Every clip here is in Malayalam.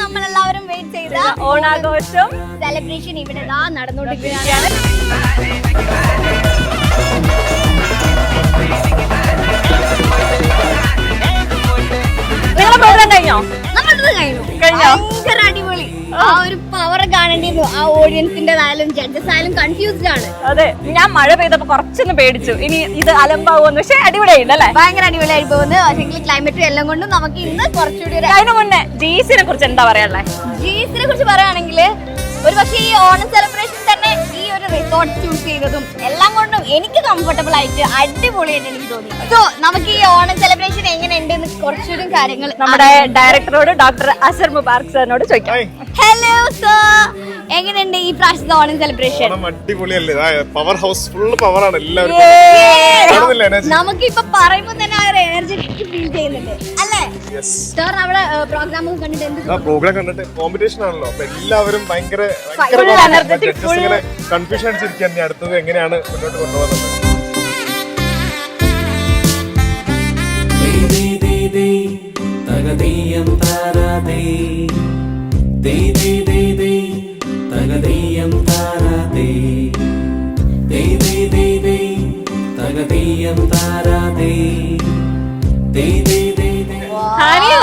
നമ്മളെല്ലാവരും വെയിറ്റ് ചെയ്ത ഓണാഘോഷം സെലിബ്രേഷൻ ഇവിടെ നടന്നുകൊണ്ടിരിക്കുകയാണ്. നിങ്ങളെ പ്രോഗ്രാം കഴിഞ്ഞോ? നമ്മളത് കഴിഞ്ഞു. ഭയങ്കര അടിപൊളി. ആ ഒരു പവർ കാണേണ്ടിയിരുന്നു. ആ ഓഡിയൻസിന്റെതായാലും ജഡ്ജസ് ആയാലും കൺഫ്യൂസ്ഡ് ആണ്. അതെ, ഞാൻ മഴ പെയ്തപ്പോ കുറച്ചൊന്ന് പേടിച്ചു, ഇനി ഇത് അലമ്പാവുമെന്ന്. പക്ഷെ അടിപൊളിയായില്ലേ? ഭയങ്കര അടിപൊളിയായി പോകുന്നു. പക്ഷേ ക്ലൈമറ്റും എല്ലാം കൊണ്ടും നമുക്ക് ഇന്ന് കുറച്ചുകൂടി. അതിനു മുന്നേ ജീസിനെ കുറിച്ച് എന്താ പറയാനുള്ളത്? ജീസിനെ കുറിച്ച് പറയുകയാണെങ്കിൽ ഒരു പക്ഷേ ഈ ഓണം സെലിബ്രേഷൻ തന്നെ ഈ ഒരു റിസോർട്ട് ചൂസ് ചെയ്തതും എല്ലാം കൊണ്ടും എനിക്ക് കംഫർട്ടബിൾ ആയിട്ട് അടിപൊളിയായിട്ട് എനിക്ക് തോന്നി. സോ നമുക്ക് ഈ ഓണം സെലിബ്രേഷൻ എങ്ങനെയുണ്ട് എന്ന് കുറച്ചുകൂടി കാര്യങ്ങൾ നമ്മുടെ ഡയറക്ടറോട് ഡോക്ടർ അസർ മുബാറക് സാറിനോട് ചോദിക്കാം. ഹലോ സർ, എങ്ങനെയുണ്ട് ഈ പ്രാവശ്യത്തെ ഓണം സെലിബ്രേഷൻ? അടിപൊളിയല്ലേ? പവർ ഹൗസ് ഫുൾ പവർ ആണ് എല്ലാവരും. നമുക്കിപ്പോ പറയുമ്പോ തന്നെ ആ ഒരു എനർജി ഫീൽ ചെയ്യുന്നുണ്ട് അല്ലേ സർ? അവിടെ പ്രോഗ്രാം കണ്ടിട്ട് എന്ത്? പ്രോഗ്രാം കണ്ടിട്ട് കോമ്പറ്റീഷൻ ആണല്ലോ, അപ്പൊ എല്ലാവരും ഭയങ്കര കൺഫ്യൂഷൻ അടിച്ചിരിക്കാൻ അടുത്തത് എങ്ങനെയാണ് മുന്നോട്ട് കൊണ്ടുപോകുന്നത്.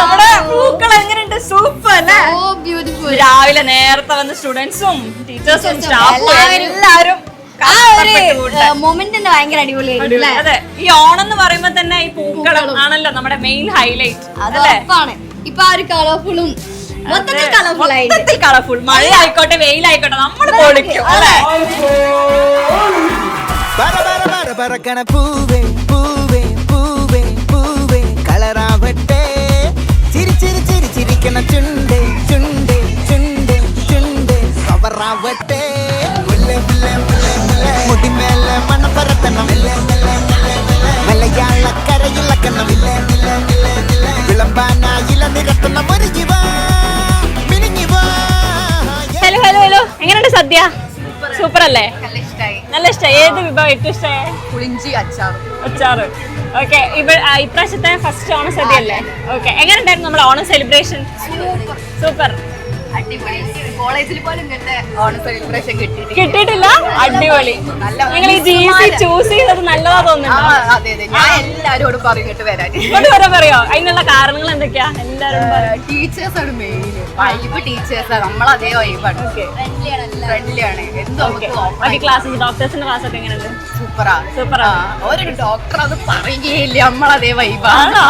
നമ്മുടെ പൂക്കൾ എങ്ങനെയുണ്ട്? സൂപ്പർ അല്ലേ? രാവിലെ നേരത്തെ വന്ന സ്റ്റുഡൻസും ടീച്ചേഴ്സും സ്റ്റാഫും എല്ലാവരും മൊമെന്റ് ഭയങ്കര അടിപൊളിയായിരുന്നു. അതെ, ഈ ഓണം എന്ന് പറയുമ്പോ തന്നെ ഈ പൂക്കളം ആണല്ലോ നമ്മുടെ മെയിൻ ഹൈലൈറ്റ്. അതാണ് ഇപ്പൊ ആ ഒരു കളർഫുള്ളും മൊത്തത്തിൽ കളർഫുൾ. മഴ ആയിക്കോട്ടെ വെയിലായിക്കോട്ടെ നമ്മൾ പൊളിക്കും അല്ലേ? പറക്കണ പൂവേ പൂവേ പൂവേ പൂവേ കളറാവട്ടെ, ചിരി ചിരി ചിരി ചിരിക്കണ ചുണ്ടേ ചുണ്ടേ ചുണ്ടേ ചുണ്ടേ കവറാവട്ടെ, മുടിമേലെ മണം പരത്തണം, മലയാളക്കരയിളക്കണം, വിളമ്പാനായില നിരത്തണം ഒരു ജീവ മിനിങ്ങി വാ. ഹലോ ഹലോ ഹലോ, എങ്ങനെയുണ്ട് സദ്യ? സൂപ്പർ അല്ലേ? നല്ല ഇഷ്ടമായി. ഏത് വിഭവം ഏറ്റവും ഇഷ്ടമായി? പുളിഞ്ചി അച്ചാറ്. ഓക്കെ, ഇപ്രാവശ്യത്തെ ഫസ്റ്റ് ഓണം സദ്യ അല്ലേ? ഓക്കെ, എങ്ങനെയുണ്ടായിരുന്നു നമ്മുടെ ഓണം സെലിബ്രേഷൻ? സൂപ്പർ, കോളേജിൽ പോലും ഓണം സെലിബ്രേഷൻ കിട്ടിയിട്ടില്ല. അടിപൊളി. നിങ്ങൾ ഈ ജീസി ചൂസ് ചെയ്തത് നല്ലതാ തോന്നുന്നുണ്ടോ? അതെ അതെ, ഞാൻ എല്ലാരോടും പറഞ്ഞിട്ട് വരാൻ. ഇങ്ങോട്ട് വരാൻ പറയോ? അതിനുള്ള കാരണങ്ങൾ എന്തൊക്കെയാ? എല്ലാവരും ടീച്ചേഴ്സ് ആണ് മെയിൻ. വൈബ് ടീച്ചേഴ്സാണ്, നമ്മളതേ വൈബാണ്, ഫ്രണ്ട്ലിയാണ്. ക്ലാസ് ഡോക്ടേഴ്സിന്റെ ക്ലാസ് ഒക്കെ എങ്ങനെയുണ്ട്? സൂപ്പറാ. ഒരു ഡോക്ടർ അത് പറയുകയില്ല, നമ്മളതേ വൈബാണ്.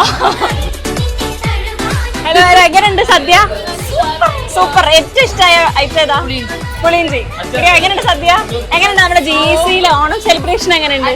ഹലോ, എങ്ങനെയുണ്ട് സദ്യ? സൂപ്പർ. ഏറ്റവും ഇഷ്ടമായ ഐറ്റം ഏതാ? പുളിയിഞ്ചി. എങ്ങനെയുണ്ട് സദ്യ? എങ്ങനെയുണ്ട് നമ്മുടെ GC ഓണം സെലിബ്രേഷൻ? എങ്ങനെയുണ്ട്?